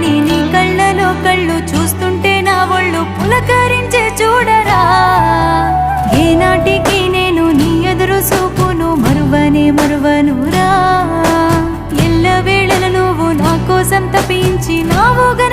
గాని నీ కళ్ళలో కళ్ళు చూస్తుంటే నా ఒళ్ళు పులకరించే చూడరా. ఏనాటికి నేను నీ ఎదురు చూపును మరువనురా. ఎల్లవేళల నువ్వు నా కోసం తప్పించినావుగా